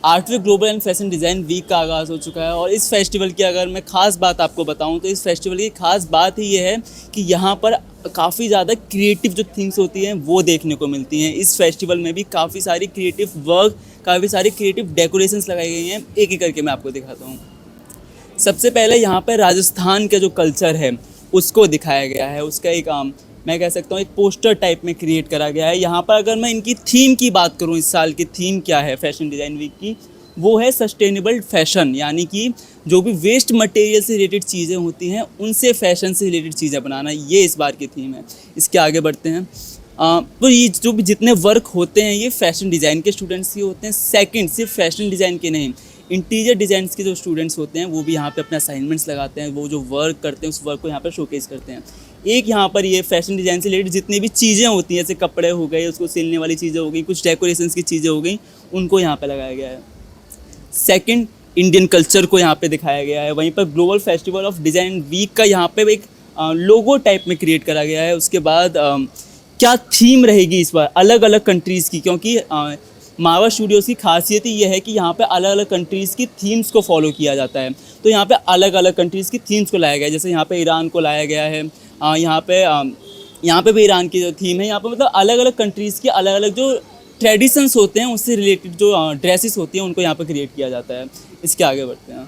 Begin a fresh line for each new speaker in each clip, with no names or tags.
8वें global and fashion design week का आगाज़ हो चुका है और इस फेस्टिवल की अगर मैं ख़ास बात आपको बताऊं तो इस फेस्टिवल की ख़ास बात ही ये है कि यहाँ पर काफ़ी ज़्यादा क्रिएटिव जो थिंग्स होती हैं वो देखने को मिलती हैं। इस फेस्टिवल में भी काफ़ी सारी क्रिएटिव वर्क, काफ़ी सारी क्रिएटिव डेकोरेशंस लगाई गई हैं। एक एक करके मैं आपको दिखाता हूँ। सबसे पहले यहाँ पर राजस्थान का जो कल्चर है उसको दिखाया गया है। उसका एक मैं कह सकता हूँ एक पोस्टर टाइप में क्रिएट करा गया है। यहाँ पर अगर मैं इनकी थीम की बात करूँ, इस साल की थीम क्या है फैशन डिज़ाइन वीक की, वो है सस्टेनेबल फैशन, यानी कि जो भी वेस्ट मटेरियल से रिलेटेड चीज़ें होती हैं उनसे फैशन से रिलेटेड चीज़ें बनाना, ये इस बार की थीम है। इसके आगे बढ़ते हैं। तो ये जो भी जितने वर्क होते हैं ये फैशन डिज़ाइन के स्टूडेंट्स ही होते हैं। सेकंड, सिर्फ फैशन डिज़ाइन के नहीं, इंटीरियर डिज़ाइंस के जो स्टूडेंट्स होते हैं वो भी यहाँ पे अपने असाइनमेंट्स लगाते हैं। वो जो वर्क करते हैं उस वर्क को यहाँ पर शोकेस करते हैं। एक यहाँ पर ये फैशन डिज़ाइन से रिलेटेड जितनी भी चीज़ें होती हैं, जैसे कपड़े हो गए, उसको सिलने वाली चीज़ें हो गई, कुछ डेकोरेशंस की चीज़ें हो गई, उनको यहाँ पे लगाया गया है। सेकंड, इंडियन कल्चर को यहाँ पे दिखाया गया है। वहीं पर global festival of design week का यहाँ पे एक लोगो टाइप में क्रिएट करा गया है। उसके बाद क्या थीम रहेगी इस बार अलग अलग कंट्रीज़ की, क्योंकि मावा स्टूडियोज़ की खासियत ही ये है कि यहाँ पे अलग अलग कंट्रीज़ की थीम्स को फॉलो किया जाता है। तो यहाँ पे अलग अलग कंट्रीज़ की थीम्स को लाया गया है। जैसे यहाँ पे ईरान को लाया गया है, यहाँ पे भी ईरान की जो थीम है। यहाँ पे मतलब अलग अलग कंट्रीज़ की अलग अलग जो ट्रेडिशंस होते हैं उससे रिलेटेड जो ड्रेसेस होती हैं उनको यहाँ पे क्रिएट किया जाता है। इसके आगे बढ़ते हैं।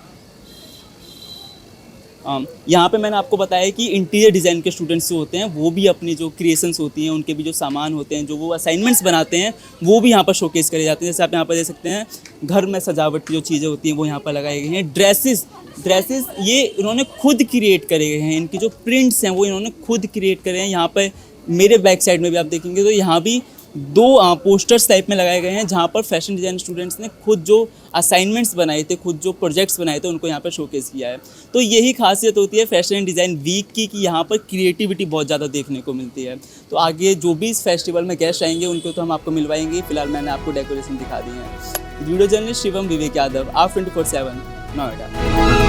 यहाँ पे मैंने आपको बताया कि इंटीरियर डिज़ाइन के स्टूडेंट्स जो होते हैं वो भी अपनी जो क्रिएशंस होती हैं, उनके भी जो सामान होते हैं, जो वो असाइनमेंट्स बनाते हैं, वो भी यहाँ पर शोकेस करे जाते हैं। जैसे आप यहाँ पर देख सकते हैं, घर में सजावट की जो चीज़ें होती हैं वो यहाँ पर लगाई गई हैं। ड्रेसेस ये इन्होंने खुद क्रिएट करे गए हैं। इनकी जो प्रिंट्स हैं वो इन्होंने खुद क्रिएट करे हैं। यहाँ पर मेरे बैक साइड में भी आप देखेंगे तो यहाँ भी दो पोस्टर्स टाइप में लगाए गए हैं, जहाँ पर फैशन डिज़ाइन स्टूडेंट्स ने खुद जो असाइनमेंट्स बनाए थे, खुद जो प्रोजेक्ट्स बनाए थे, उनको यहाँ पर शोकेस किया है। तो यही खासियत होती है फैशन एंड डिज़ाइन वीक की कि यहाँ पर क्रिएटिविटी बहुत ज़्यादा देखने को मिलती है। तो आगे जो भी इस फेस्टिवल में गेस्ट आएंगे उनको तो हम आपको मिलवाएंगे। फिलहाल मैंने आपको डेकोरेशन दिखा दी है। वीडियो जर्नलिस्ट शिवम विवेक यादव, आप 24/7 नोएडा।